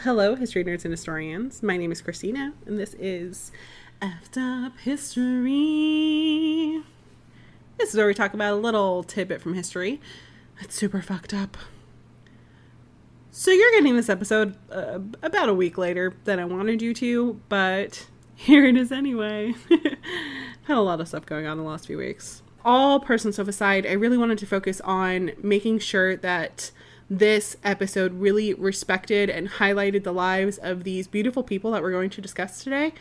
hello, history nerds and historians. My name is Christina, and this is Effed Up History. This is where we talk about a little tidbit from history that's super fucked up. So you're getting this episode about a week later than I wanted you to, but here it is anyway. Had a lot of stuff going on in the last few weeks. All personal stuff aside, I really wanted to focus on making sure that this episode really respected and highlighted the lives of these beautiful people that we're going to discuss today.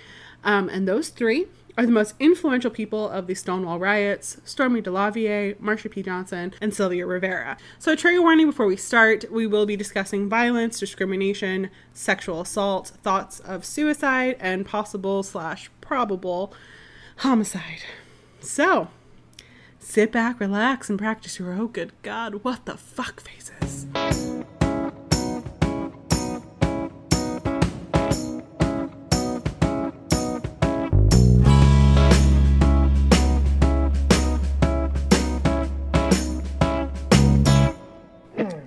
And those three are the most influential people of the Stonewall Riots: Storme DeLarverie, Marsha P and Sylvia Rivera. So a trigger warning before we start: we will be discussing violence, discrimination, sexual assault, thoughts of suicide, and possible/probable homicide. So sit back, relax, and practice your oh good god, what the fuck faces.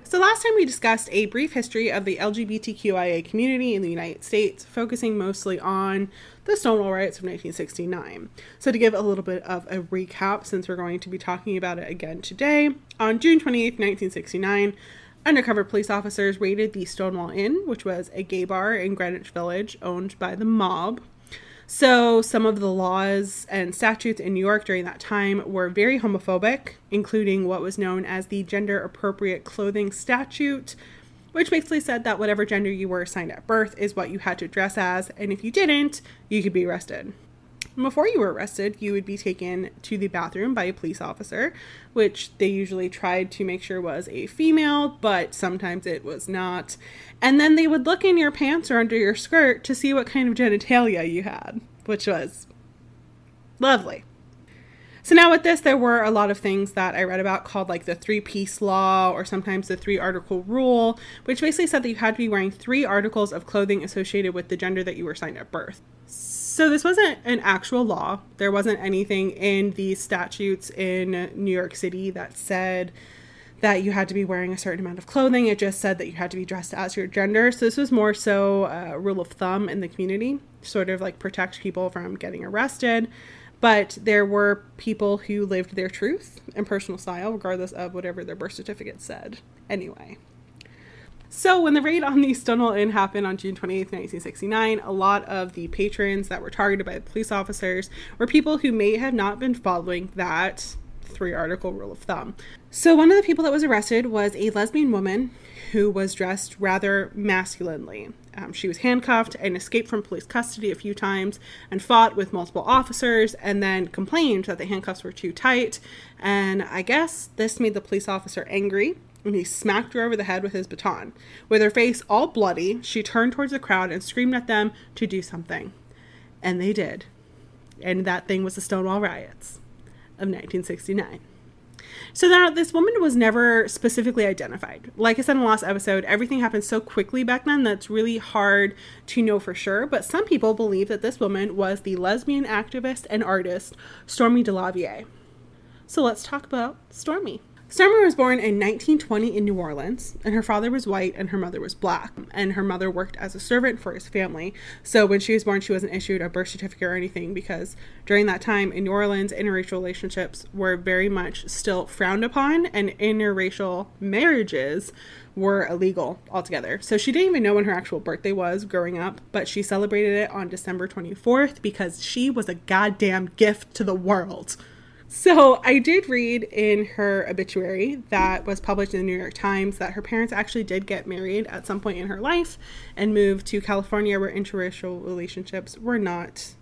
So last time we discussed a brief history of the LGBTQIA community in the United States, focusing mostly on the Stonewall Riots of 1969. So to give a little bit of a recap, since we're going to be talking about it again today, on June 28th, 1969, undercover police officers raided the Stonewall Inn, which was a gay bar in Greenwich Village owned by the mob. So some of the laws and statutes in New York during that time were very homophobic, including what was known as the Gender Appropriate Clothing Statute, which basically said that whatever gender you were assigned at birth is what you had to dress as, and if you didn't, you could be arrested. Before you were arrested, you would be taken to the bathroom by a police officer, which they usually tried to make sure was a female, but sometimes it was not. And then they would look in your pants or under your skirt to see what kind of genitalia you had, which was lovely. So now with this, there were a lot of things that I read about called like the 3-piece law, or sometimes the 3-article rule, which basically said that you had to be wearing 3 articles of clothing associated with the gender that you were assigned at birth. So this wasn't an actual law. There wasn't anything in these statutes in New York City that said that you had to be wearing a certain amount of clothing. It just said that you had to be dressed as your gender. So this was more so a rule of thumb in the community, sort of like protect people from getting arrested. But there were people who lived their truth and personal style, regardless of whatever their birth certificate said. Anyway. So when the raid on the Stonewall Inn happened on June 28th, 1969, a lot of the patrons that were targeted by the police officers were people who may have not been following that 3-article rule of thumb. So one of the people that was arrested was a lesbian woman who was dressed rather masculinely. She was handcuffed and escaped from police custody a few times and fought with multiple officers, and then complained that the handcuffs were too tight. And I guess this made the police officer angry, and he smacked her over the head with his baton. With her face all bloody, she turned towards the crowd and screamed at them to do something. And they did. And that thing was the Stonewall Riots of 1969. So now this woman was never specifically identified. Like I said in the last episode, everything happened so quickly back then that's really hard to know for sure. But some people believe that this woman was the lesbian activist and artist Storme DeLarverie. So let's talk about Storme. Storme was born in 1920 in New Orleans, and her father was white and her mother was black, and her mother worked as a servant for his family. So when she was born, she wasn't issued a birth certificate or anything, because during that time in New Orleans, interracial relationships were very much still frowned upon, and interracial marriages were illegal altogether. So she didn't even know when her actual birthday was growing up, but she celebrated it on December 24th because she was a goddamn gift to the world. So I did read in her obituary that was published in the New York Times that her parents actually did get married at some point in her life and moved to California, where interracial relationships were not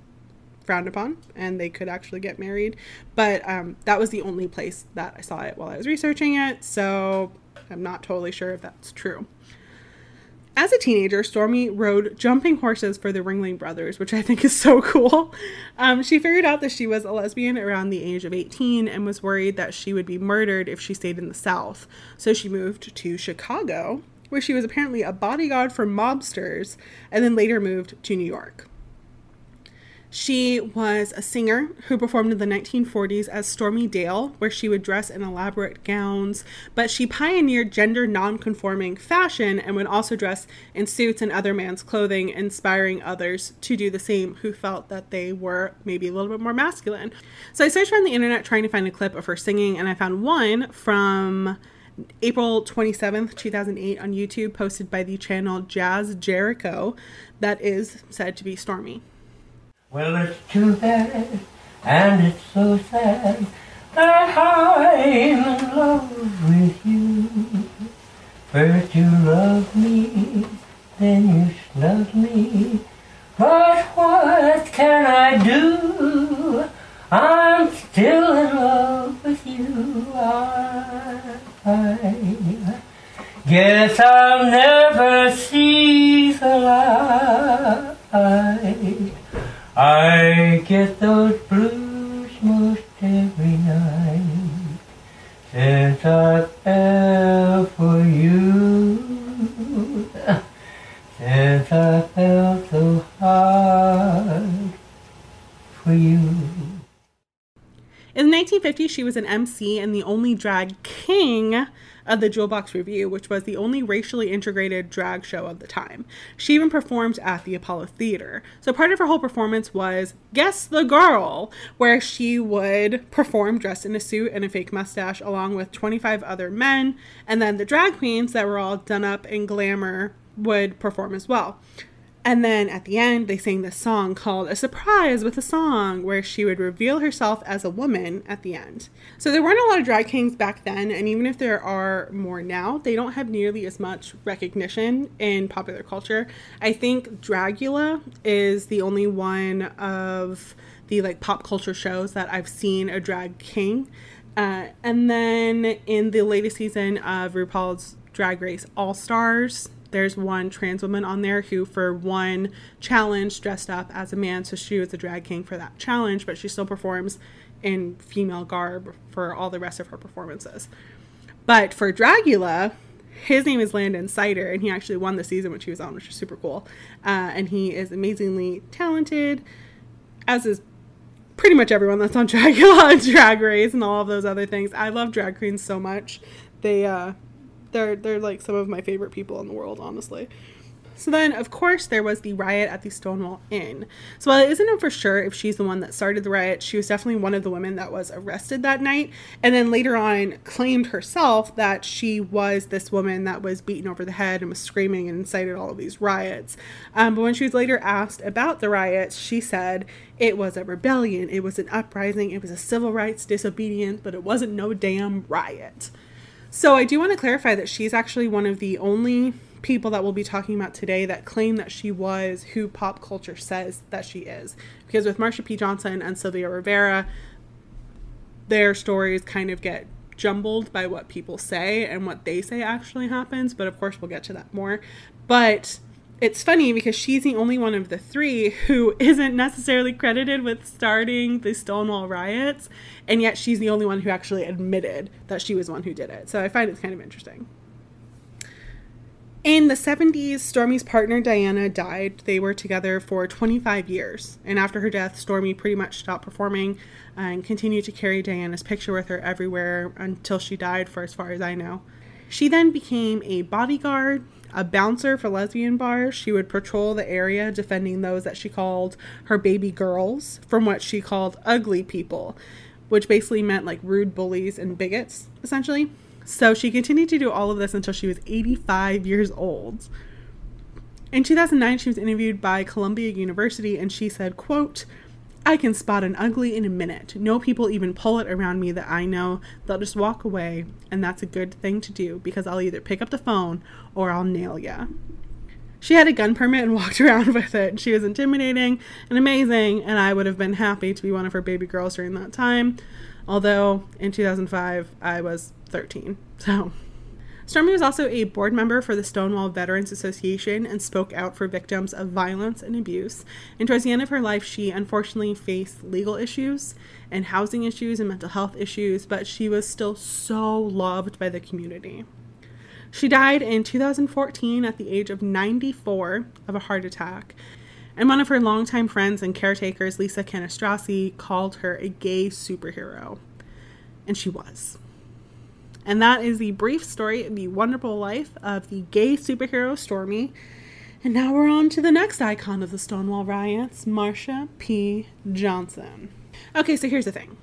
frowned upon and they could actually get married. But that was the only place that I saw it while I was researching it, so I'm not totally sure if that's true. As a teenager, Storme rode jumping horses for the Ringling Brothers, which I think is so cool. She figured out that she was a lesbian around the age of 18 and was worried that she would be murdered if she stayed in the South. So she moved to Chicago, where she was apparently a bodyguard for mobsters, and then later moved to New York. She was a singer who performed in the 1940s as Storme Dale, where she would dress in elaborate gowns, but she pioneered gender non-conforming fashion and would also dress in suits and other man's clothing, inspiring others to do the same who felt that they were maybe a little bit more masculine. So I searched around the internet trying to find a clip of her singing, and I found one from April 27th, 2008 on YouTube, posted by the channel Jazz Jericho, that is said to be Storme. Well, it's too bad, and it's so sad, that I'm in love with you. First you loved me, then you snubbed me, but what can I do? I'm still in love with you. I guess I'll never see the light. I get those blues most every night since I fell for you, since I fell so hard for you. In the 1950s, she was an MC and the only drag king of the Jewel Box Revue, which was the only racially integrated drag show of the time. She even performed at the Apollo Theater. So part of her whole performance was Guess the Girl, where she would perform dressed in a suit and a fake mustache along with 25 other men, and then the drag queens that were all done up in glamour would perform as well. And then at the end, they sang this song called A Surprise with a Song, where she would reveal herself as a woman at the end. So there weren't a lot of drag kings back then, and even if there are more now, they don't have nearly as much recognition in popular culture. I think Dragula is the only one of the pop culture shows that I've seen a drag king. And then in the latest season of RuPaul's Drag Race All-Stars, there's one trans woman on there who for one challenge dressed up as a man, so she was a drag king for that challenge, but she still performs in female garb for all the rest of her performances. But for Dragula, his name is Landon Sider, and he actually won the season which he was on, which is super cool. And he is amazingly talented, as is pretty much everyone that's on Dragula and Drag Race and all of those other things. I love drag queens so much. They're like some of my favorite people in the world, honestly. So then, of course, there was the riot at the Stonewall Inn. So while it isn't known for sure if she's the one that started the riot, she was definitely one of the women that was arrested that night, and then later on claimed herself that she was this woman that was beaten over the head and was screaming and incited all of these riots. But when she was later asked about the riots, she said it was a rebellion, it was an uprising, it was a civil rights disobedience, but it wasn't no damn riot. So I do want to clarify that she's actually one of the only people that we'll be talking about today that claim that she was who pop culture says that she is. Because with Marsha P. Johnson and Sylvia Rivera, their stories kind of get jumbled by what people say and what they say actually happens. But of course, we'll get to that more. But it's funny because she's the only one of the three who isn't necessarily credited with starting the Stonewall Riots, and yet she's the only one who actually admitted that she was the one who did it. So I find it's kind of interesting. In the 70s, Storme's partner Diana died. They were together for 25 years, and after her death, Storme pretty much stopped performing and continued to carry Diana's picture with her everywhere until she died, for as far as I know. She then became a bodyguard, a bouncer for lesbian bars. She would patrol the area defending those that she called her baby girls from what she called ugly people, which basically meant like rude bullies and bigots, essentially. So she continued to do all of this until she was 85 years old. In 2009, she was interviewed by Columbia University, and she said, quote, "I can spot an ugly in a minute. No people even pull it around me that I know. They'll just walk away, and that's a good thing to do because I'll either pick up the phone or I'll nail ya." She had a gun permit and walked around with it. She was intimidating and amazing, and I would have been happy to be one of her baby girls during that time. Although in 2005, I was 13. So Storme was also a board member for the Stonewall Veterans Association and spoke out for victims of violence and abuse. And towards the end of her life, she unfortunately faced legal issues and housing issues and mental health issues, but she was still so loved by the community. She died in 2014 at the age of 94 of a heart attack. And one of her longtime friends and caretakers, Lisa Canastrasi, called her a gay superhero. And she was. And that is the brief story of the wonderful life of the gay superhero Storme. And now we're on to the next icon of the Stonewall Riots, Marsha P. Johnson. Okay, so here's the thing.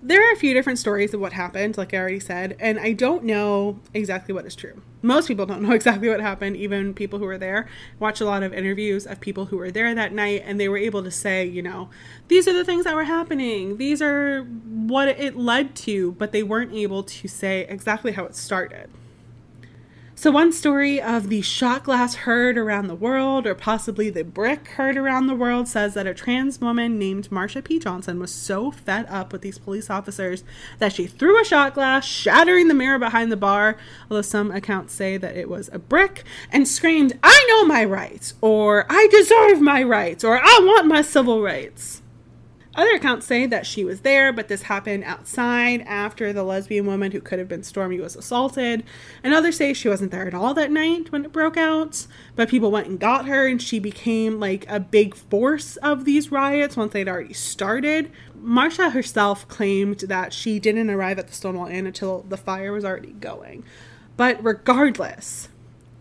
There are a few different stories of what happened, like I already said, and I don't know exactly what is true. Most people don't know exactly what happened, even people who were there. Watch a lot of interviews of people who were there that night, and they were able to say, you know, these are the things that were happening. These are what it led to, but they weren't able to say exactly how it started. So one story of the shot glass heard around the world, or possibly the brick heard around the world, says that a trans woman named Marsha P. Johnson was so fed up with these police officers that she threw a shot glass, shattering the mirror behind the bar, although some accounts say that it was a brick, and screamed, "I know my rights," or "I deserve my rights," or "I want my civil rights." Other accounts say that she was there, but this happened outside after the lesbian woman who could have been Storme was assaulted. And others say she wasn't there at all that night when it broke out, but people went and got her, and she became like a big force of these riots once they'd already started. Marsha herself claimed that she didn't arrive at the Stonewall Inn until the fire was already going. But regardless,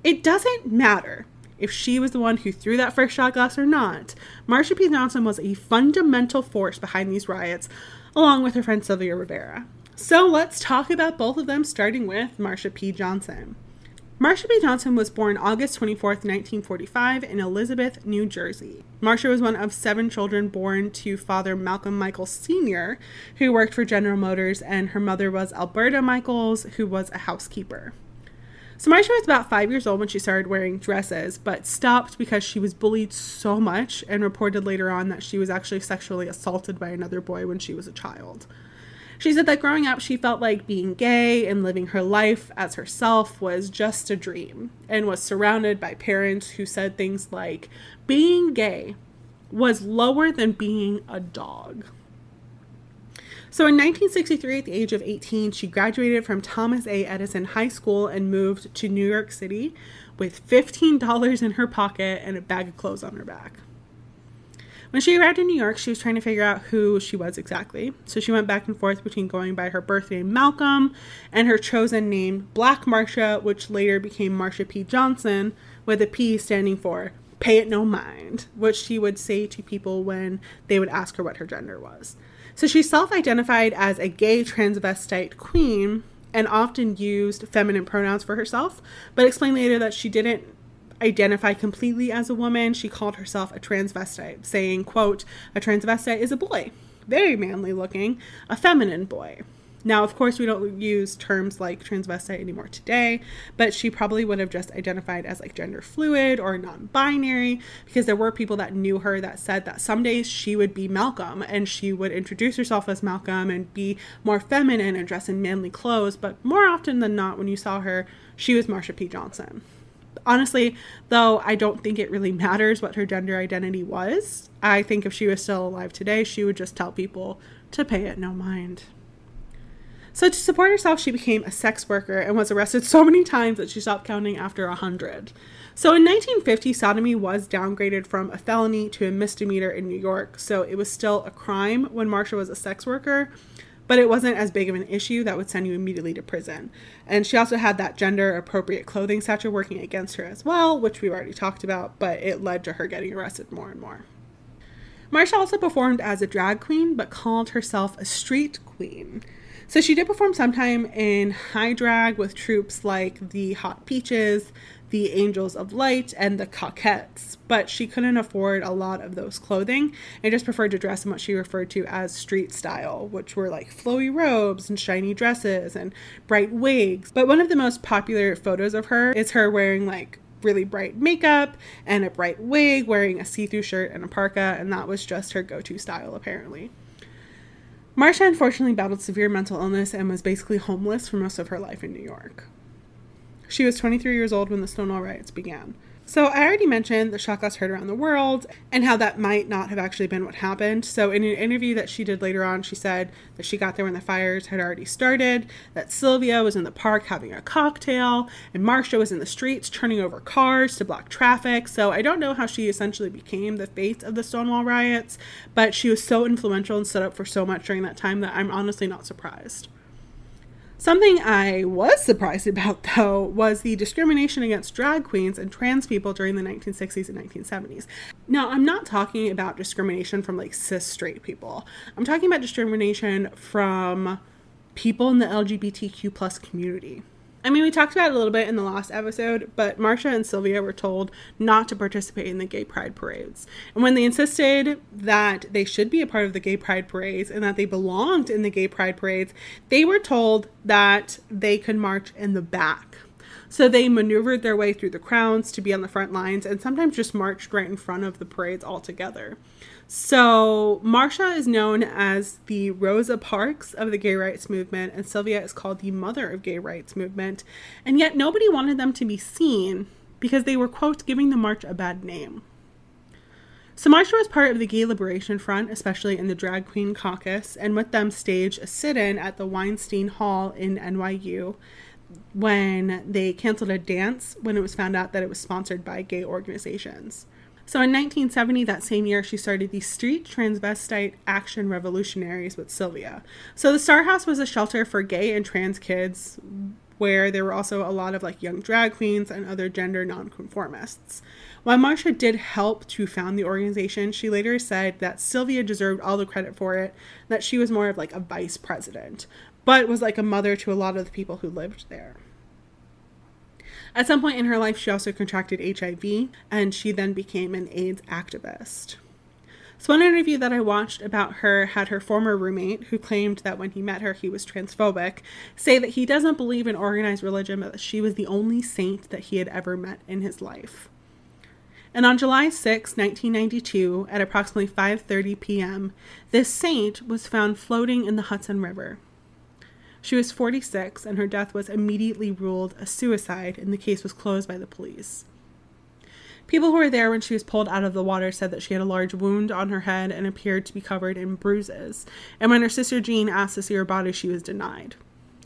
it doesn't matter if she was the one who threw that first shot glass or not. Marsha P. Johnson was a fundamental force behind these riots, along with her friend Sylvia Rivera. So let's talk about both of them, starting with Marsha P. Johnson. Marsha P. Johnson was born August 24th, 1945 in Elizabeth, New Jersey. Marsha was one of 7 children born to Father Malcolm Michaels Sr., who worked for General Motors, and her mother was Alberta Michaels, who was a housekeeper. So Marsha was about 5 years old when she started wearing dresses, but stopped because she was bullied so much, and reported later on that she was actually sexually assaulted by another boy when she was a child. She said that growing up, she felt like being gay and living her life as herself was just a dream, and was surrounded by parents who said things like being gay was lower than being a dog. So in 1963, at the age of 18, she graduated from Thomas A. Edison High School and moved to New York City with $15 in her pocket and a bag of clothes on her back. When she arrived in New York, she was trying to figure out who she was exactly. So she went back and forth between going by her birth name Malcolm and her chosen name Black Marsha, which later became Marsha P. Johnson, with a P standing for pay it no mind, which she would say to people when they would ask her what her gender was. So she self-identified as a gay transvestite queen and often used feminine pronouns for herself, but explained later that she didn't identify completely as a woman. She called herself a transvestite, saying, quote, "A transvestite is a boy, very manly looking, a feminine boy." Now, of course, we don't use terms like transvestite anymore today, but she probably would have just identified as like gender fluid or non-binary, because there were people that knew her that said that some days she would be Malcolm and she would introduce herself as Malcolm and be more feminine and dress in manly clothes, but more often than not, when you saw her, she was Marsha P. Johnson. Honestly, though, I don't think it really matters what her gender identity was. I think if she was still alive today, she would just tell people to pay it no mind. So to support herself, she became a sex worker and was arrested so many times that she stopped counting after 100. So in 1950, sodomy was downgraded from a felony to a misdemeanor in New York. So it was still a crime when Marsha was a sex worker, but it wasn't as big of an issue that would send you immediately to prison. And she also had that gender appropriate clothing statute working against her as well, which we've already talked about, but it led to her getting arrested more and more. Marsha also performed as a drag queen, but called herself a street queen. So she did perform sometime in high drag with troops like the Hot Peaches, the Angels of Light, and the Coquettes, but she couldn't afford a lot of those clothing and just preferred to dress in what she referred to as street style, which were like flowy robes and shiny dresses and bright wigs. But one of the most popular photos of her is her wearing like really bright makeup and a bright wig, wearing a see-through shirt and a parka, and that was just her go-to style apparently. Marsha unfortunately battled severe mental illness and was basically homeless for most of her life in New York. She was 23 years old when the Stonewall Riots began. So I already mentioned the shot glass heard around the world and how that might not have actually been what happened. So in an interview that she did later on, she said that she got there when the fires had already started, that Sylvia was in the park having a cocktail, and Marsha was in the streets turning over cars to block traffic. So I don't know how she essentially became the face of the Stonewall riots, but she was so influential and stood up for so much during that time that I'm honestly not surprised. Something I was surprised about, though, was the discrimination against drag queens and trans people during the 1960s and 1970s. Now, I'm not talking about discrimination from like cis straight people. I'm talking about discrimination from people in the LGBTQ plus community. I mean, we talked about it a little bit in the last episode, but Marsha and Sylvia were told not to participate in the gay pride parades. And when they insisted that they should be a part of the gay pride parades and that they belonged in the gay pride parades, they were told that they could march in the back. So they maneuvered their way through the crowds to be on the front lines and sometimes just marched right in front of the parades altogether. So Marsha is known as the Rosa Parks of the gay rights movement, and Sylvia is called the mother of gay rights movement. And yet nobody wanted them to be seen because they were, quote, giving the march a bad name. So Marsha was part of the Gay Liberation Front, especially in the Drag Queen Caucus, and with them staged a sit-in at the Weinstein Hall in NYU when they canceled a dance when it was found out that it was sponsored by gay organizations. So in 1970, that same year, she started the Street Transvestite Action Revolutionaries with Sylvia. So the Star House was a shelter for gay and trans kids where there were also a lot of like young drag queens and other gender nonconformists. While Marsha did help to found the organization, she later said that Sylvia deserved all the credit for it, that she was more of like a vice president, but was like a mother to a lot of the people who lived there. At some point in her life, she also contracted HIV, and she then became an AIDS activist. So one interview that I watched about her had her former roommate, who claimed that when he met her, he was transphobic, say that he doesn't believe in organized religion, but that she was the only saint that he had ever met in his life. And on July 6, 1992, at approximately 5:30 p.m., this saint was found floating in the Hudson River. She was 46, and her death was immediately ruled a suicide, and the case was closed by the police. People who were there when she was pulled out of the water said that she had a large wound on her head and appeared to be covered in bruises. And when her sister Jean asked to see her body, she was denied.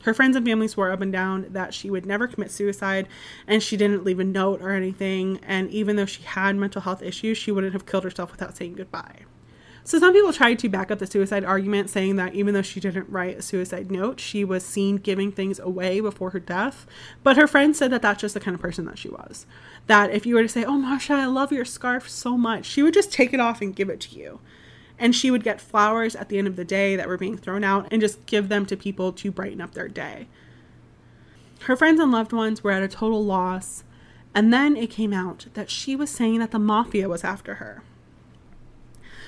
Her friends and family swore up and down that she would never commit suicide, and she didn't leave a note or anything. And even though she had mental health issues, she wouldn't have killed herself without saying goodbye. So some people tried to back up the suicide argument, saying that even though she didn't write a suicide note, she was seen giving things away before her death. But her friends said that that's just the kind of person that she was. That if you were to say, "Oh, Marsha, I love your scarf so much," she would just take it off and give it to you. And she would get flowers at the end of the day that were being thrown out and just give them to people to brighten up their day. Her friends and loved ones were at a total loss. And then it came out that she was saying that the mafia was after her.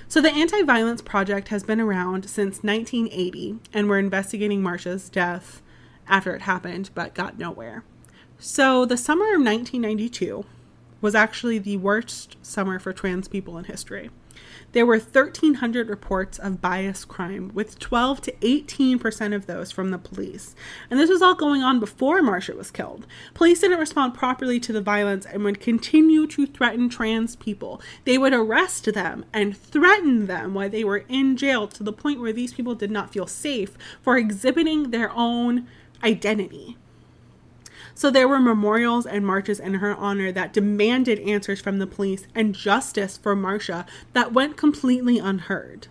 So the Anti-Violence Project has been around since 1980, and we're investigating Marsha's death after it happened, but got nowhere. So the summer of 1992 was actually the worst summer for trans people in history. There were 1,300 reports of bias crime, with 12 to 18% of those from the police. And this was all going on before Marsha was killed. Police didn't respond properly to the violence and would continue to threaten trans people. They would arrest them and threaten them while they were in jail, to the point where these people did not feel safe for exhibiting their own identity. So there were memorials and marches in her honor that demanded answers from the police and justice for Marsha that went completely unheard.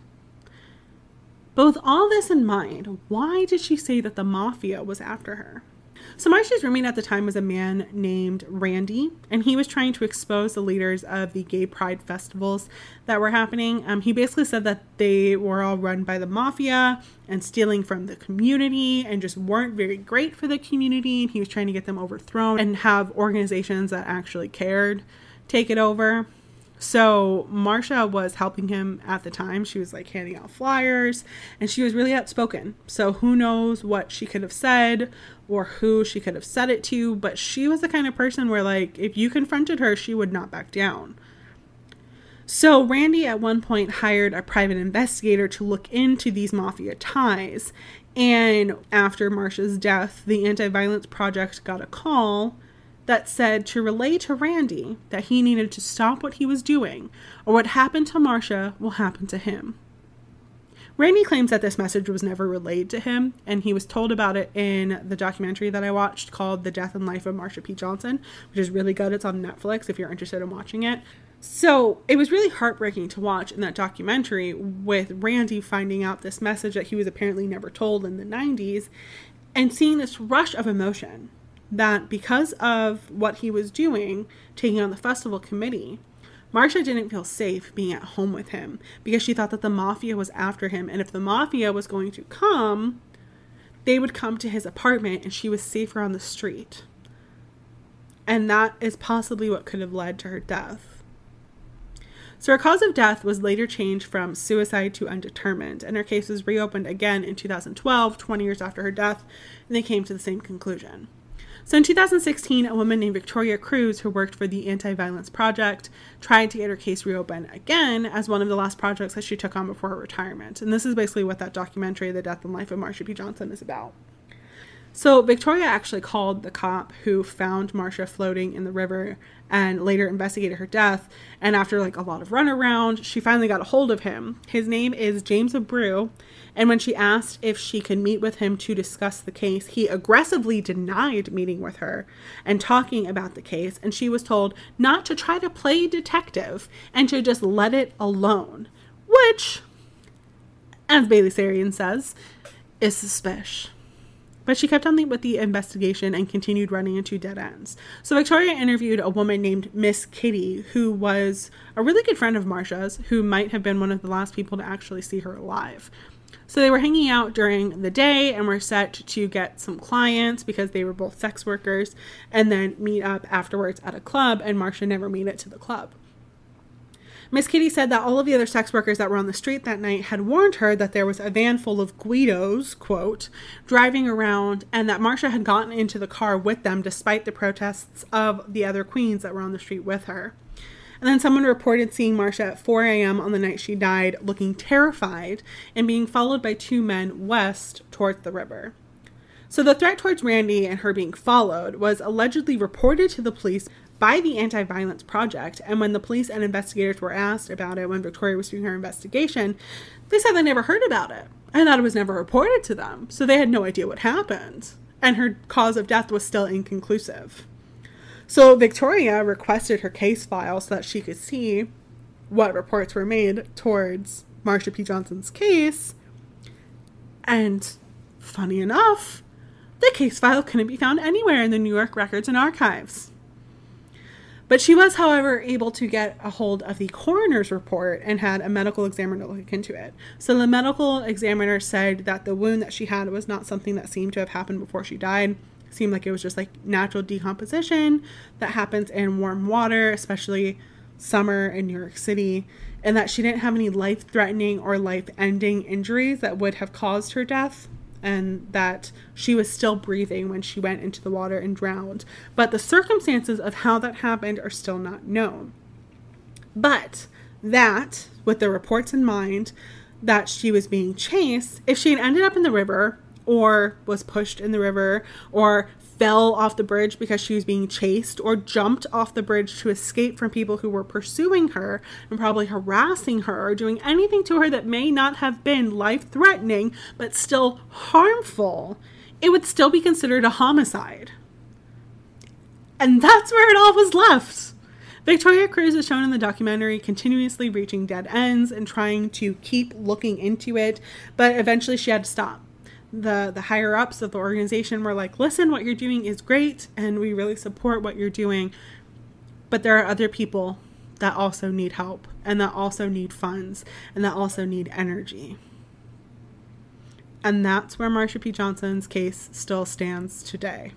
But with all this in mind, why did she say that the mafia was after her? So Marsha's roommate at the time was a man named Randy, and he was trying to expose the leaders of the gay pride festivals that were happening. He basically said that they were all run by the mafia and stealing from the community and just weren't very great for the community. And he was trying to get them overthrown and have organizations that actually cared take it over. So Marsha was helping him at the time. She was like handing out flyers, and she was really outspoken. So who knows what she could have said or who she could have said it to, but she was the kind of person where, like, if you confronted her, she would not back down. So Randy at one point hired a private investigator to look into these mafia ties. And after Marsha's death, the Anti-Violence Project got a call that said to relay to Randy that he needed to stop what he was doing, or what happened to Marsha will happen to him. Randy claims that this message was never relayed to him, and he was told about it in the documentary that I watched called The Death and Life of Marsha P. Johnson, which is really good. It's on Netflix if you're interested in watching it. So it was really heartbreaking to watch in that documentary with Randy finding out this message that he was apparently never told in the 90s, and seeing this rush of emotion that because of what he was doing, taking on the festival committee, Marsha didn't feel safe being at home with him because she thought that the mafia was after him. And if the mafia was going to come, they would come to his apartment and she was safer on the street. And that is possibly what could have led to her death. So her cause of death was later changed from suicide to undetermined, and her case was reopened again in 2012, 20 years after her death, and they came to the same conclusion. So in 2016, a woman named Victoria Cruz, who worked for the Anti-Violence Project, tried to get her case reopened again as one of the last projects that she took on before her retirement. And this is basically what that documentary, The Death and Life of Marsha P. Johnson, is about. So Victoria actually called the cop who found Marsha floating in the river and later investigated her death. And after like a lot of runaround, she finally got a hold of him. His name is James Abreu. And when she asked if she could meet with him to discuss the case, he aggressively denied meeting with her and talking about the case. And she was told not to try to play detective and to just let it alone, which, as Bailey Sarian says, is suspicious. But she kept on with the investigation and continued running into dead ends. So Victoria interviewed a woman named Miss Kitty, who was a really good friend of Marsha's, who might have been one of the last people to actually see her alive. So they were hanging out during the day and were set to get some clients because they were both sex workers and then meet up afterwards at a club, and Marsha never made it to the club. Miss Kitty said that all of the other sex workers that were on the street that night had warned her that there was a van full of Guidos, quote, driving around, and that Marsha had gotten into the car with them despite the protests of the other queens that were on the street with her. And then someone reported seeing Marsha at 4 a.m. on the night she died, looking terrified and being followed by two men west towards the river. So the threat towards Randy and her being followed was allegedly reported to the police by the Anti-Violence Project, and when the police and investigators were asked about it when Victoria was doing her investigation, they said they never heard about it and that it was never reported to them, so they had no idea what happened, and her cause of death was still inconclusive. So Victoria requested her case file so that she could see what reports were made towards Marsha P. Johnson's case, and funny enough, the case file couldn't be found anywhere in the New York Records and Archives. But she was, however, able to get a hold of the coroner's report and had a medical examiner look into it. So the medical examiner said that the wound that she had was not something that seemed to have happened before she died. It seemed like it was just like natural decomposition that happens in warm water, especially summer in New York City, and that she didn't have any life-threatening or life-ending injuries that would have caused her death, and that she was still breathing when she went into the water and drowned. But the circumstances of how that happened are still not known. But that, with the reports in mind, that she was being chased, if she had ended up in the river, or was pushed in the river, or fell off the bridge because she was being chased, or jumped off the bridge to escape from people who were pursuing her and probably harassing her or doing anything to her that may not have been life-threatening but still harmful, it would still be considered a homicide. And that's where it all was left. Victoria Cruz is shown in the documentary continuously reaching dead ends and trying to keep looking into it, but eventually she had to stop. The higher ups of the organization were like, listen, what you're doing is great and we really support what you're doing, but there are other people that also need help and that also need funds and that also need energy. And that's where Marsha P. Johnson's case still stands today.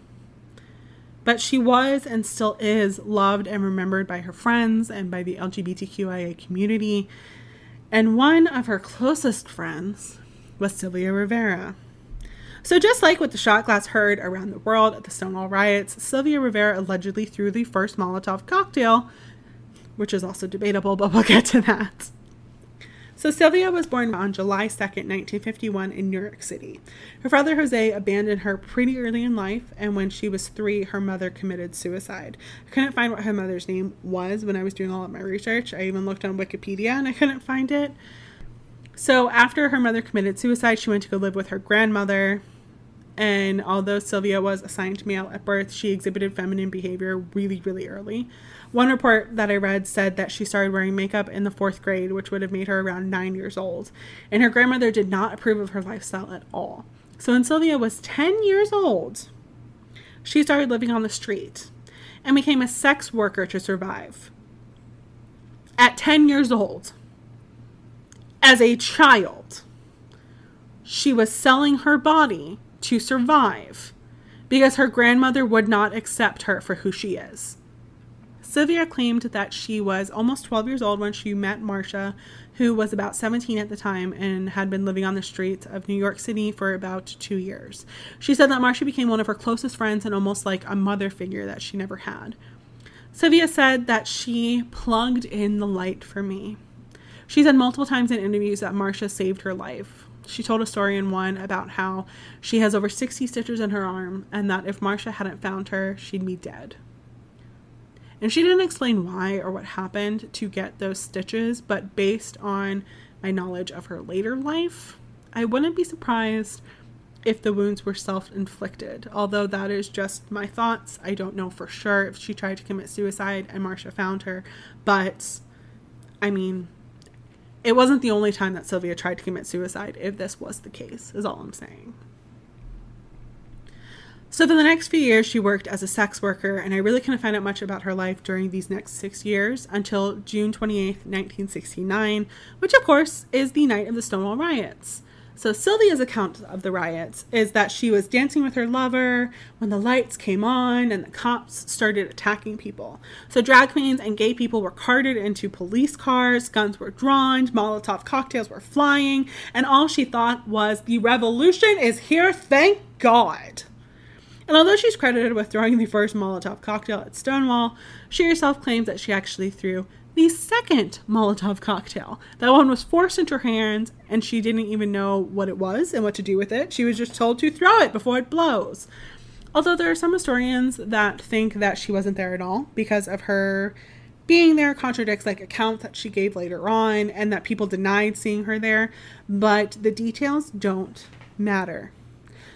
But she was and still is loved and remembered by her friends and by the LGBTQIA community. And one of her closest friends was Sylvia Rivera. So just like with the shot glass heard around the world at the Stonewall Riots, Sylvia Rivera allegedly threw the first Molotov cocktail, which is also debatable, but we'll get to that. So Sylvia was born on July 2nd, 1951 in New York City. Her father, Jose, abandoned her pretty early in life, and when she was 3, her mother committed suicide. I couldn't find what her mother's name was when I was doing all of my research. I even looked on Wikipedia and I couldn't find it. So after her mother committed suicide, she went to go live with her grandmother. And although Sylvia was assigned male at birth, she exhibited feminine behavior really, really early. One report that I read said that she started wearing makeup in the 4th grade, which would have made her around 9 years old. And her grandmother did not approve of her lifestyle at all. So when Sylvia was 10 years old, she started living on the street and became a sex worker to survive. At 10 years old, as a child, she was selling her body to survive because her grandmother would not accept her for who she is. Sylvia claimed that she was almost 12 years old when she met Marsha, who was about 17 at the time and had been living on the streets of New York City for about 2 years. She said that Marsha became one of her closest friends and almost like a mother figure that she never had. Sylvia said that she plugged in the light for me. She said multiple times in interviews that Marsha saved her life. She told a story in one about how she has over 60 stitches in her arm and that if Marsha hadn't found her, she'd be dead. And she didn't explain why or what happened to get those stitches, but based on my knowledge of her later life, I wouldn't be surprised if the wounds were self-inflicted. Although that is just my thoughts. I don't know for sure if she tried to commit suicide and Marsha found her, but I mean, it wasn't the only time that Sylvia tried to commit suicide, if this was the case, is all I'm saying. So for the next few years, she worked as a sex worker, and I really couldn't find out much about her life during these next 6 years until June 28th, 1969, which of course is the night of the Stonewall Riots. So Sylvia's account of the riots is that she was dancing with her lover when the lights came on and the cops started attacking people. So drag queens and gay people were carted into police cars, guns were drawn, Molotov cocktails were flying, and all she thought was, the revolution is here, thank God. And although she's credited with throwing the first Molotov cocktail at Stonewall, she herself claims that she actually threw the second Molotov cocktail. That one was forced into her hands, and she didn't even know what it was and what to do with it. She was just told to throw it before it blows. Although there are some historians that think that she wasn't there at all because of her being there contradicts like accounts that she gave later on and that people denied seeing her there, but the details don't matter.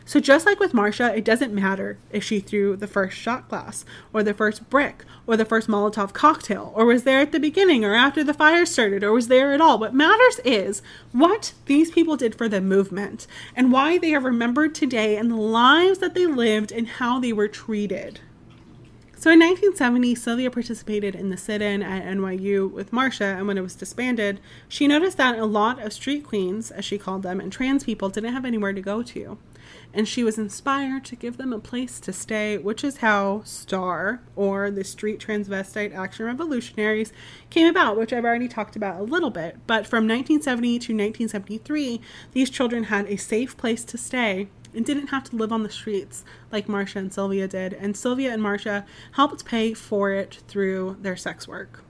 So just like with Marsha, it doesn't matter if she threw the first shot glass or the first brick or the first Molotov cocktail or was there at the beginning or after the fire started or was there at all. What matters is what these people did for the movement and why they are remembered today and the lives that they lived and how they were treated. So in 1970, Sylvia participated in the sit-in at NYU with Marsha, and when it was disbanded, she noticed that a lot of street queens, as she called them, and trans people didn't have anywhere to go to. And she was inspired to give them a place to stay, which is how STAR, or the Street Transvestite Action Revolutionaries, came about, which I've already talked about a little bit. But from 1970 to 1973, these children had a safe place to stay and didn't have to live on the streets like Marsha and Sylvia did. And Sylvia and Marsha helped pay for it through their sex work.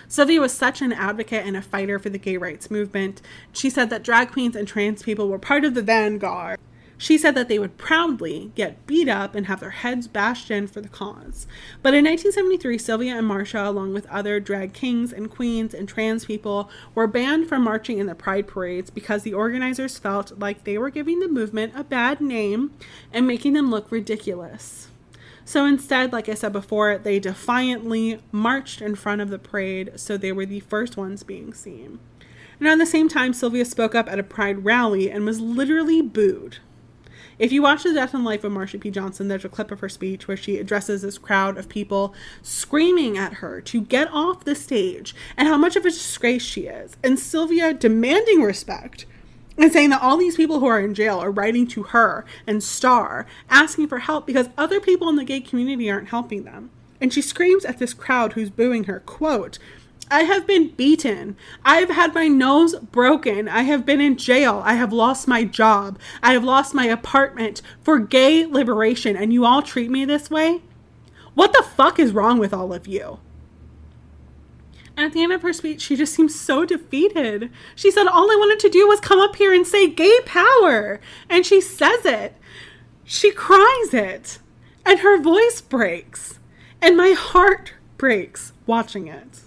Sylvia was such an advocate and a fighter for the gay rights movement. She said that drag queens and trans people were part of the vanguard. She said that they would proudly get beat up and have their heads bashed in for the cause. But in 1973, Sylvia and Marsha, along with other drag kings and queens and trans people, were banned from marching in the pride parades because the organizers felt like they were giving the movement a bad name and making them look ridiculous. So instead, like I said before, they defiantly marched in front of the parade, so they were the first ones being seen. And at the same time, Sylvia spoke up at a pride rally and was literally booed. If you watch The Death and Life of Marsha P. Johnson, there's a clip of her speech where she addresses this crowd of people screaming at her to get off the stage and how much of a disgrace she is. And Sylvia demanding respect and saying that all these people who are in jail are writing to her and STAR, asking for help because other people in the gay community aren't helping them. And she screams at this crowd who's booing her, quote, "I have been beaten. I've had my nose broken. I have been in jail. I have lost my job. I have lost my apartment for gay liberation, and you all treat me this way? What the fuck is wrong with all of you?" And at the end of her speech, she just seems so defeated. She said, all I wanted to do was come up here and say gay power. And she says it. She cries it. And her voice breaks. And my heart breaks watching it.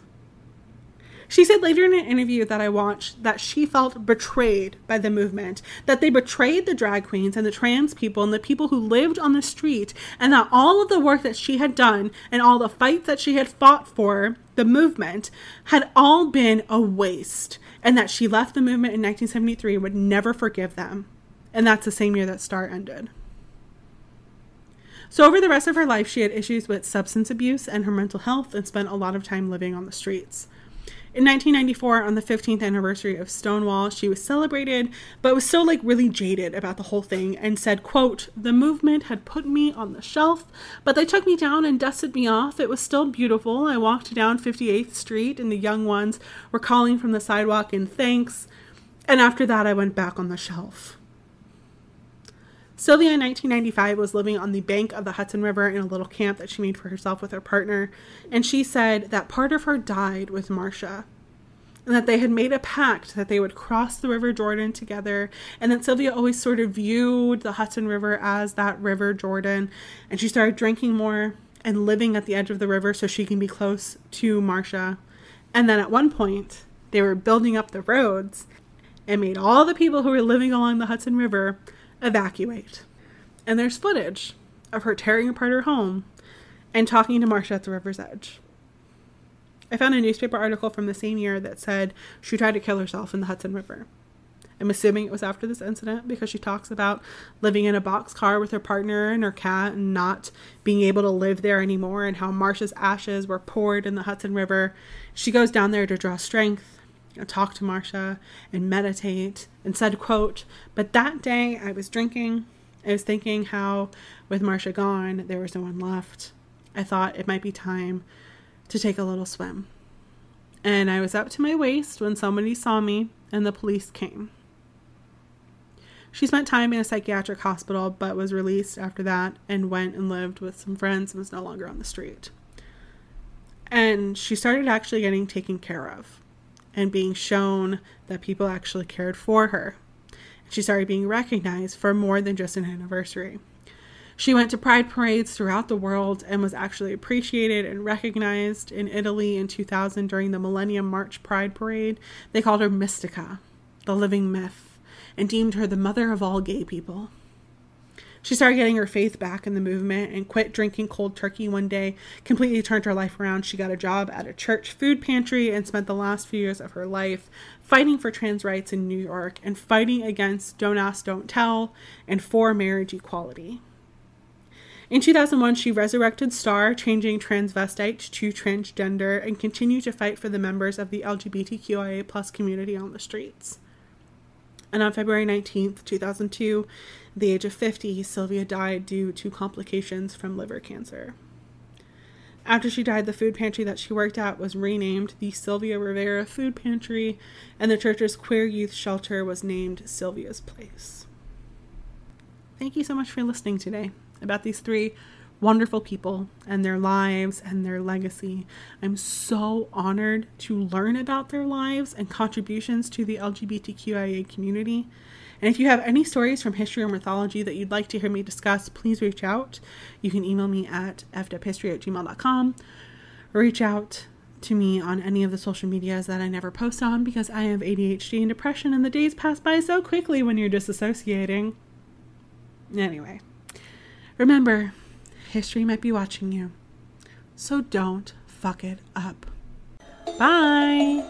She said later in an interview that I watched that she felt betrayed by the movement, that they betrayed the drag queens and the trans people and the people who lived on the street, and that all of the work that she had done and all the fights that she had fought for the movement had all been a waste, and that she left the movement in 1973 and would never forgive them. And that's the same year that Star ended. So over the rest of her life, she had issues with substance abuse and her mental health and spent a lot of time living on the streets. In 1994, on the 15th anniversary of Stonewall, she was celebrated, but was still really jaded about the whole thing and said, quote, the movement had put me on the shelf, but they took me down and dusted me off. It was still beautiful. I walked down 58th Street and the young ones were calling from the sidewalk in thanks. And after that, I went back on the shelf. Sylvia in 1995 was living on the bank of the Hudson River in a little camp that she made for herself with her partner, and she said that part of her died with Marsha, and that they had made a pact that they would cross the River Jordan together, and that Sylvia always sort of viewed the Hudson River as that River Jordan, and she started drinking more and living at the edge of the river so she can be close to Marsha. And then at one point, they were building up the roads and made all the people who were living along the Hudson River evacuate. And there's footage of her tearing apart her home and talking to Marsha at the river's edge. I found a newspaper article from the same year that said she tried to kill herself in the Hudson River. I'm assuming it was after this incident because she talks about living in a boxcar with her partner and her cat and not being able to live there anymore, and how Marsha's ashes were poured in the Hudson River. She goes down there to draw strength and talk to Marsha and meditate, and said, quote, but that day I was drinking. I was thinking how with Marsha gone, there was no one left. I thought it might be time to take a little swim. And I was up to my waist when somebody saw me and the police came. She spent time in a psychiatric hospital, but was released after that and went and lived with some friends and was no longer on the street. And she started actually getting taken care of and being shown that people actually cared for her. She started being recognized for more than just an anniversary. She went to pride parades throughout the world and was actually appreciated and recognized in Italy in 2000 during the Millennium March Pride Parade. They called her Mystica, the living myth, and deemed her the mother of all gay people. She started getting her faith back in the movement and quit drinking cold turkey one day, completely turned her life around. She got a job at a church food pantry and spent the last few years of her life fighting for trans rights in New York and fighting against Don't Ask, Don't Tell and for marriage equality. In 2001, she resurrected Star, changing transvestite to transgender, and continued to fight for the members of the LGBTQIA+ community on the streets. And on February 19th, 2002, at the age of 50, Sylvia died due to complications from liver cancer. After she died, the food pantry that she worked at was renamed the Sylvia Rivera Food Pantry, and the church's queer youth shelter was named Sylvia's Place. Thank you so much for listening today about these three wonderful people and their lives and their legacy. I'm so honored to learn about their lives and contributions to the LGBTQIA community. And if you have any stories from history or mythology that you'd like to hear me discuss, please reach out. You can email me at effeduphistory@gmail.com, or reach out to me on any of the social medias that I never post on because I have ADHD and depression and the days pass by so quickly when you're disassociating. Anyway, remember, history might be watching you, so don't fuck it up. Bye!